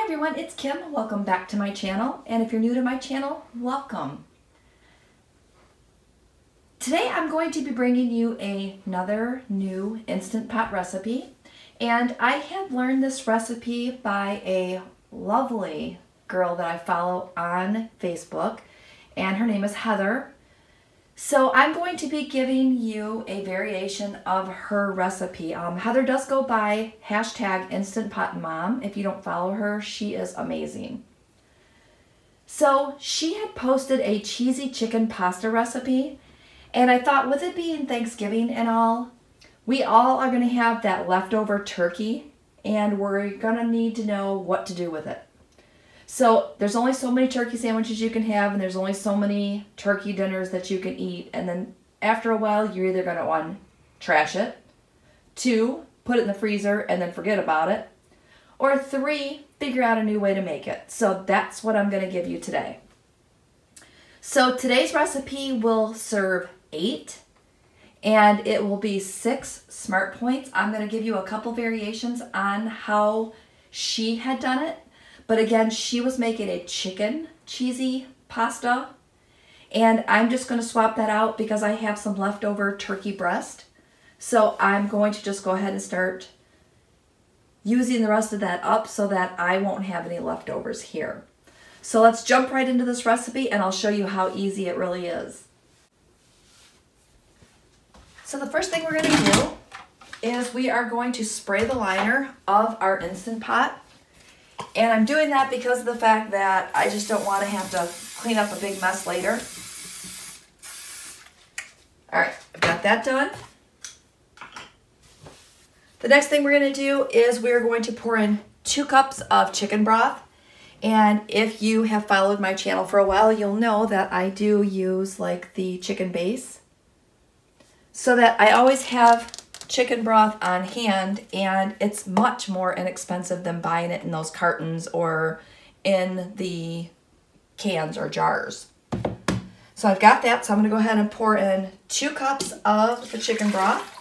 everyone, it's Kim. Welcome back to my channel, and if you're new to my channel, welcome. Today I'm going to be bringing you another new Instant Pot recipe, and I have learned this recipe by a lovely girl that I follow on Facebook, and her name is Heather. So I'm going to be giving you a variation of her recipe. Heather does go by #InstantPotMom. If you don't follow her, she is amazing. So she had posted a cheesy chicken pasta recipe, and I thought with it being Thanksgiving and all, we all are going to have that leftover turkey, and we're going to need to know what to do with it. So there's only so many turkey sandwiches you can have, and there's only so many turkey dinners that you can eat. And then after a while, you're either going to, 1, trash it, 2, put it in the freezer and then forget about it, or 3, figure out a new way to make it. So that's what I'm going to give you today. So today's recipe will serve 8, and it will be 6 smart points. I'm going to give you a couple variations on how she had done it. But again, she was making a chicken cheesy pasta, and I'm just going to swap that out because I have some leftover turkey breast. So I'm going to just go ahead and start using the rest of that up so that I won't have any leftovers here. So let's jump right into this recipe, and I'll show you how easy it really is. So the first thing we're going to do is we are going to spray the liner of our Instant Pot. And I'm doing that because of the fact that I just don't want to have to clean up a big mess later. Alright, I've got that done. The next thing we're going to do is we're going to pour in 2 cups of chicken broth. And if you have followed my channel for a while, you'll know that I do use like the chicken base, so that I always have chicken broth on hand, and it's much more inexpensive than buying it in those cartons or in the cans or jars. So I've got that, so I'm going to go ahead and pour in 2 cups of the chicken broth.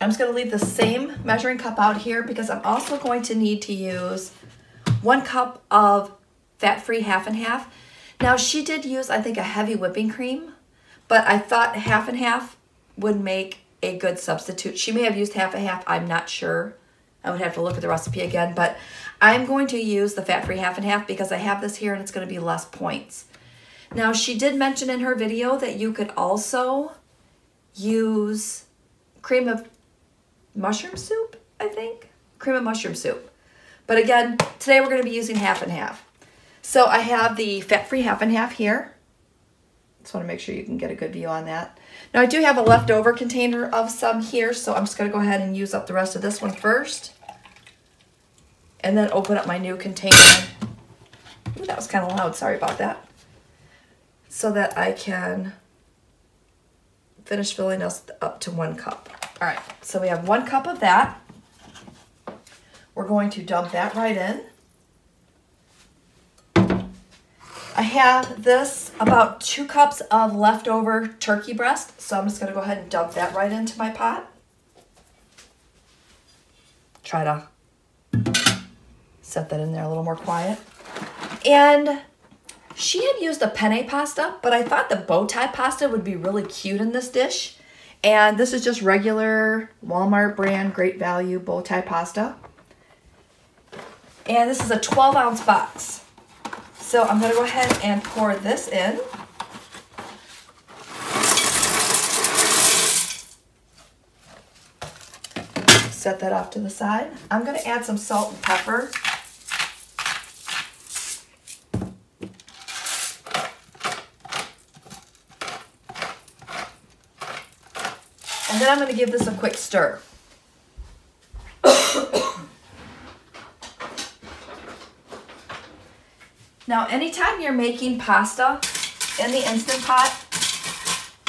I'm just going to leave the same measuring cup out here because I'm also going to need to use 1 cup of fat-free half and half. Now she did use, I think, a heavy whipping cream, but I thought half and half would make a good substitute. She may have used half and half, I'm not sure. I would have to look at the recipe again, but I'm going to use the fat-free half and half because I have this here and it's going to be less points. Now she did mention in her video that you could also use cream of mushroom soup, I think. Cream of mushroom soup. But again, today we're going to be using half and half. So I have the fat-free half and half here. Just want to make sure you can get a good view on that. Now I do have a leftover container of some here, so I'm just going to go ahead and use up the rest of this one first. And then open up my new container. Ooh, that was kind of loud, sorry about that. So that I can finish filling us up to 1 cup. Alright, so we have 1 cup of that. We're going to dump that right in. I have this about 2 cups of leftover turkey breast, so I'm just going to go ahead and dump that right into my pot. Try to set that in there a little more quiet. And she had used a penne pasta, but I thought the bow tie pasta would be really cute in this dish. And this is just regular Walmart brand, great value bow tie pasta. And this is a 12-ounce box. So I'm going to go ahead and pour this in. Set that off to the side. I'm going to add some salt and pepper. And then I'm going to give this a quick stir. Now, anytime you're making pasta in the Instant Pot,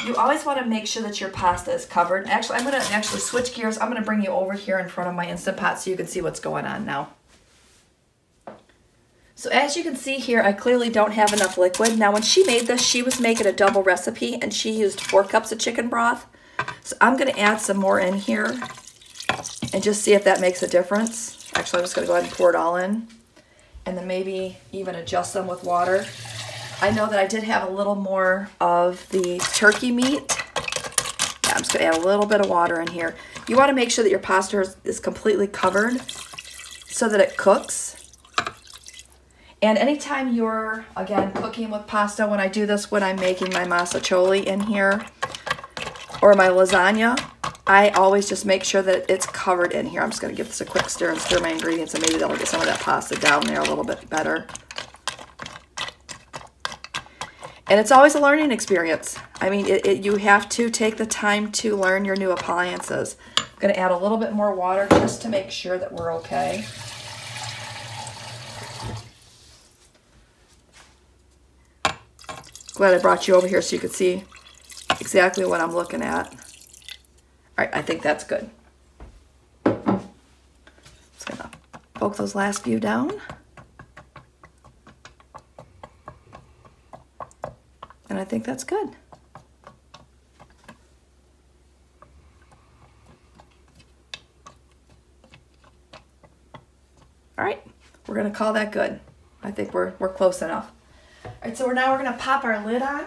you always want to make sure that your pasta is covered. Actually, I'm going to switch gears. I'm going to bring you over here in front of my Instant Pot so you can see what's going on now. So as you can see here, I clearly don't have enough liquid. Now, when she made this, she was making a double recipe, and she used 4 cups of chicken broth. So I'm going to add some more in here. and just see if that makes a difference. Actually, I'm just going to go ahead and pour it all in, and then maybe even adjust them with water. I know that I did have a little more of the turkey meat. Yeah, I'm just going to add a little bit of water in here. You want to make sure that your pasta is completely covered so that it cooks. And anytime you're, again, cooking with pasta, when I do this, when I'm making my massacholi in here or my lasagna, I always just make sure that it's covered in here. I'm just going to give this a quick stir and stir my ingredients, and maybe that'll get some of that pasta down there a little bit better. And it's always a learning experience. I mean, you have to take the time to learn your new appliances. I'm going to add a little bit more water just to make sure that we're okay. Glad I brought you over here so you could see exactly what I'm looking at. All right, I think that's good. Just gonna poke those last few down. And I think that's good. All right, we're gonna call that good. I think we're close enough. All right, so now we're gonna pop our lid on.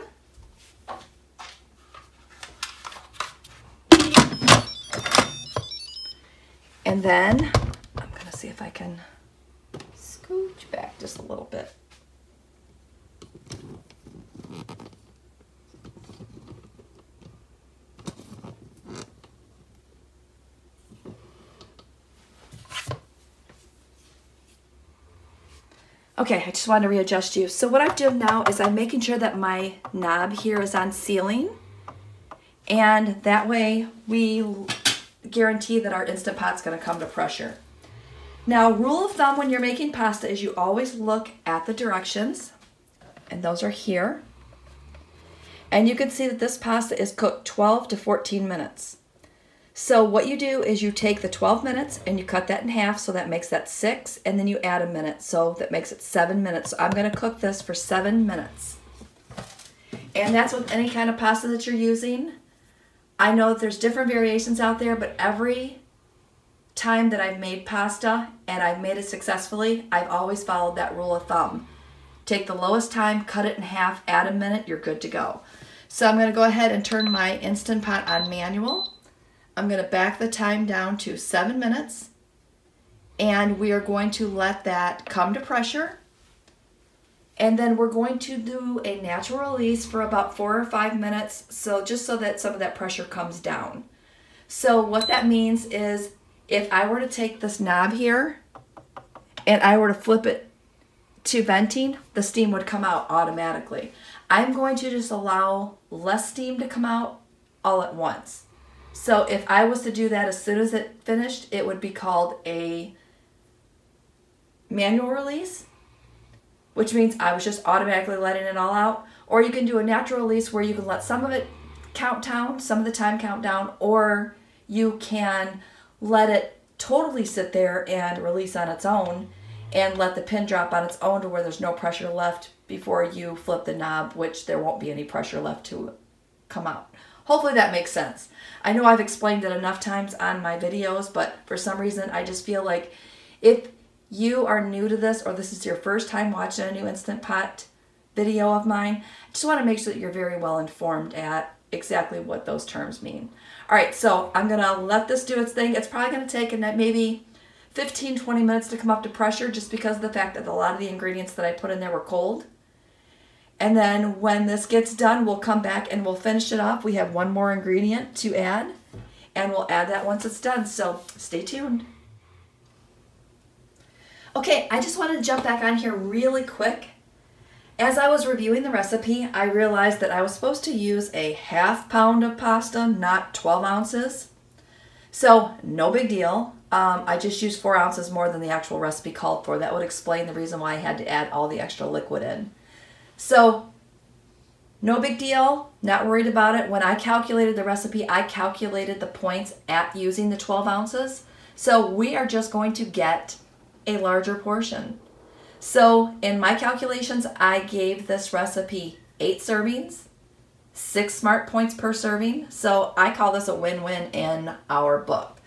And then I'm gonna see if I can scooch back just a little bit. Okay, I just wanted to readjust you. So what I've done now is I'm making sure that my knob here is on sealing, and that way we guarantee that our Instant Pot's gonna come to pressure. Now, rule of thumb when you're making pasta is you always look at the directions, and those are here. And you can see that this pasta is cooked 12 to 14 minutes. So what you do is you take the 12 minutes and you cut that in half, so that makes that 6, and then you add a minute, so that makes it 7 minutes. So I'm gonna cook this for 7 minutes. And that's with any kind of pasta that you're using. I know that there's different variations out there, but every time that I've made pasta and I've made it successfully, I've always followed that rule of thumb. Take the lowest time, cut it in half, add a minute, you're good to go. So I'm gonna go ahead and turn my Instant Pot on manual. I'm going to back the time down to 7 minutes, and we are going to let that come to pressure, and then we're going to do a natural release for about 4 or 5 minutes, so just so that some of that pressure comes down. So what that means is if I were to take this knob here and I were to flip it to venting, the steam would come out automatically. I'm going to just allow less steam to come out all at once. So if I was to do that as soon as it finished, it would be called a manual release, which means I was just automatically letting it all out. Or you can do a natural release where you can let some of it count down, some of the time count down, or you can let it totally sit there and release on its own and let the pin drop on its own to where there's no pressure left before you flip the knob, which there won't be any pressure left to come out. Hopefully that makes sense. I know I've explained it enough times on my videos, but for some reason I just feel like if you are new to this, or this is your first time watching a new Instant Pot video of mine, I just want to make sure that you're very well informed at exactly what those terms mean. All right, so I'm gonna let this do its thing. It's probably gonna take maybe 15-20 minutes to come up to pressure, just because of the fact that a lot of the ingredients that I put in there were cold. And then when this gets done, we'll come back and we'll finish it off. We have one more ingredient to add, and we'll add that once it's done, so stay tuned. Okay, I just wanted to jump back on here really quick. As I was reviewing the recipe, I realized that I was supposed to use a ½ pound of pasta, not 12 ounces. So no big deal. I just used 4 ounces more than the actual recipe called for. That would explain the reason why I had to add all the extra liquid in. So no big deal, not worried about it. When I calculated the recipe, I calculated the points at using the 12 ounces. So we are just going to get a larger portion. So in my calculations, I gave this recipe 8 servings, 6 smart points per serving. So I call this a win-win in our book.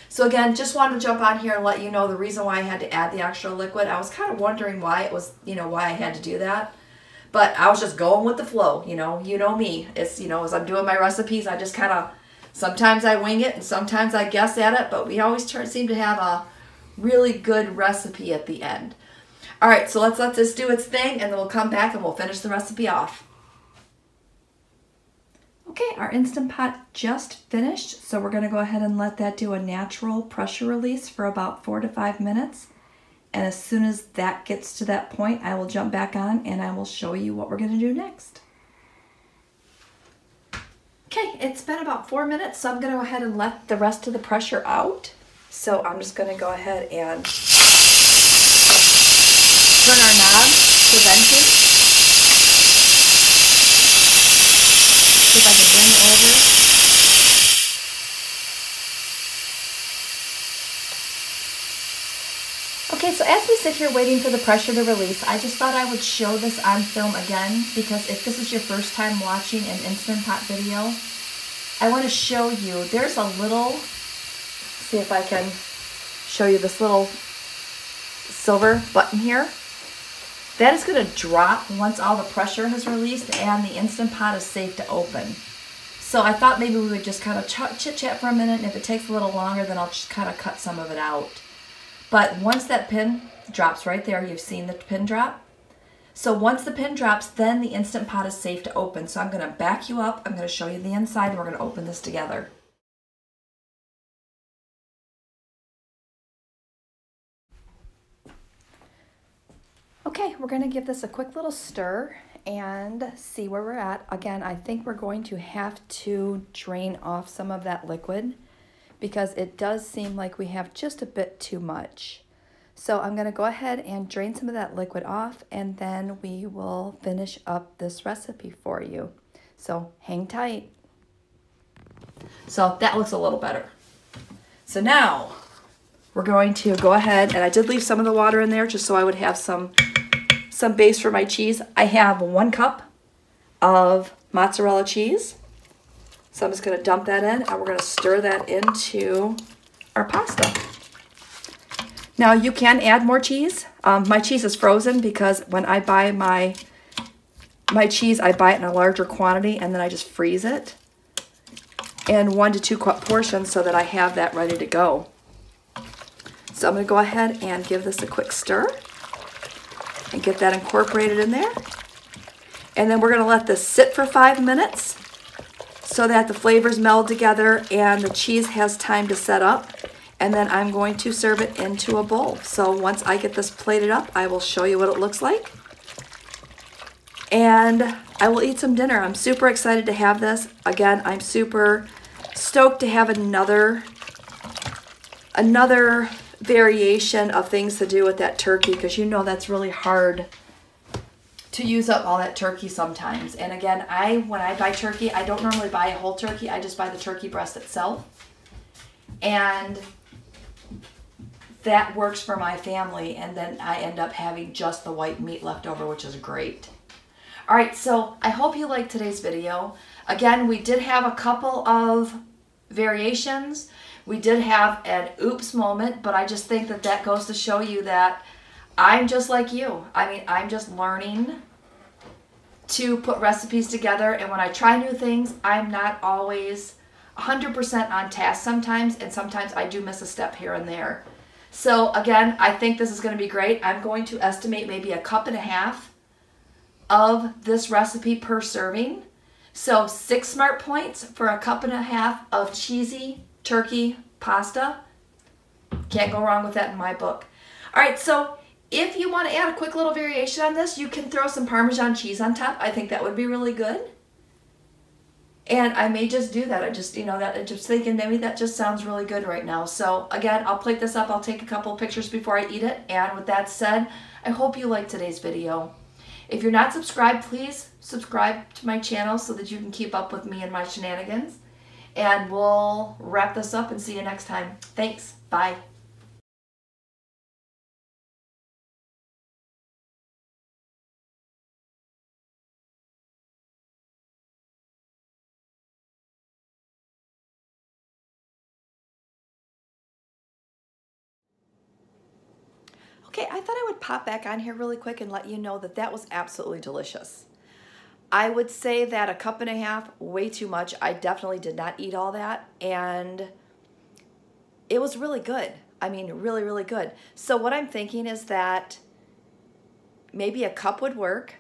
So again, just wanted to jump on here and let you know the reason why I had to add the extra liquid. I was kind of wondering why it was, why I had to do that. But I was just going with the flow, you know me. It's, as I'm doing my recipes, I just kind of, sometimes I wing it and sometimes I guess at it, but we always seem to have a really good recipe at the end. All right, so let's let this do its thing and then we'll come back and we'll finish the recipe off. Okay, our Instant Pot just finished, so we're gonna go ahead and let that do a natural pressure release for about 4 to 5 minutes. And as soon as that gets to that point, I will jump back on and I will show you what we're gonna do next. Okay, it's been about 4 minutes, so I'm gonna go ahead and let the rest of the pressure out. So I'm just gonna go ahead and turn our knob to venting. See if I can bring it over. Okay, so as we sit here waiting for the pressure to release, I just thought I would show this on film again, because if this is your first time watching an Instant Pot video, I want to show you, there's a little, see if I can show you this little silver button here. That is going to drop once all the pressure has released and the Instant Pot is safe to open. So I thought maybe we would just kind of chit-chat for a minute, and if it takes a little longer, then I'll just kind of cut some of it out. But once that pin drops right there, you've seen the pin drop. So once the pin drops, then the Instant Pot is safe to open. So I'm going to back you up, I'm going to show you the inside, and we're going to open this together. Okay, we're going to give this a quick little stir and see where we're at. Again, I think we're going to have to drain off some of that liquid because it does seem like we have just a bit too much. So I'm going to go ahead and drain some of that liquid off, and then we will finish up this recipe for you. So hang tight. So that looks a little better. So now we're going to go ahead, and I did leave some of the water in there just so I would have some base for my cheese. I have 1 cup of mozzarella cheese. So I'm just going to dump that in, and we're going to stir that into our pasta. Now you can add more cheese. My cheese is frozen because when I buy my cheese, I buy it in a larger quantity and then I just freeze it in 1 to 2 cup portions so that I have that ready to go. So I'm going to go ahead and give this a quick stir and get that incorporated in there. And then we're going to let this sit for 5 minutes so that the flavors meld together and the cheese has time to set up. And then I'm going to serve it into a bowl. So once I get this plated up, I will show you what it looks like. And I will eat some dinner. I'm super excited to have this. Again, I'm super stoked to have another variation of things to do with that turkey, because that's really hard to use up all that turkey sometimes. And again, when I buy turkey, I don't normally buy a whole turkey. I just buy the turkey breast itself. And that works for my family, and then I end up having just the white meat left over, which is great. All right, so I hope you liked today's video. Again, we did have a couple of variations. We did have an oops moment, but I just think that goes to show you that I'm just like you. I mean, I'm just learning to put recipes together, and when I try new things, I'm not always 100% on task sometimes, and sometimes I do miss a step here and there. So again, I think this is going to be great. I'm going to estimate maybe 1.5 cups of this recipe per serving. So 6 smart points for 1.5 cups of cheesy turkey pasta. Can't go wrong with that in my book. All right, so if you want to add a quick little variation on this, you can throw some Parmesan cheese on top. I think that would be really good. And I may just do that. I just, just thinking maybe that just sounds really good right now. So again, I'll plate this up. I'll take a couple of pictures before I eat it. And with that said, I hope you liked today's video. If you're not subscribed, please subscribe to my channel so that you can keep up with me and my shenanigans. And we'll wrap this up and see you next time. Thanks. Bye. Okay, I thought I would pop back on here really quick and let you know that that was absolutely delicious. I would say that 1.5 cups, way too much. I definitely did not eat all that, and it was really good. I mean, really, really good. So what I'm thinking is that maybe 1 cup would work.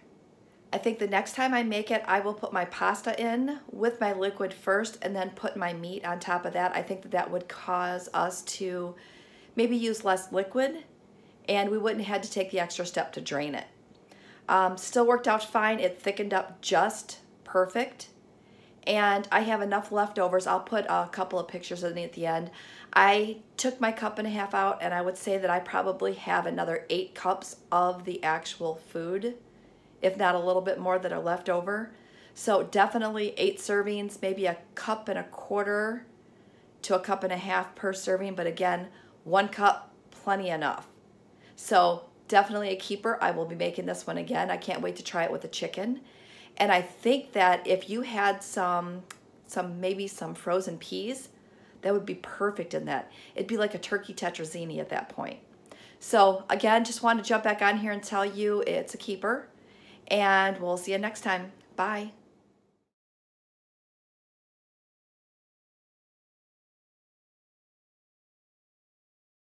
I think the next time I make it, I will put my pasta in with my liquid first and then put my meat on top of that. I think that that would cause us to maybe use less liquid, and we wouldn't have to take the extra step to drain it. Still worked out fine. It thickened up just perfect. And I have enough leftovers. I'll put a couple of pictures of it at the end. I took my 1.5 cups out, and I would say that I probably have another 8 cups of the actual food, if not a little bit more, that are left over. So definitely 8 servings, maybe 1.25 cups to 1.5 cups per serving. But again, 1 cup, plenty enough. So definitely a keeper. I will be making this one again. I can't wait to try it with the chicken. And I think that if you had maybe some frozen peas, that would be perfect in that. It'd be like a turkey tetrazzini at that point. So again, just wanted to jump back on here and tell you it's a keeper. And we'll see you next time. Bye.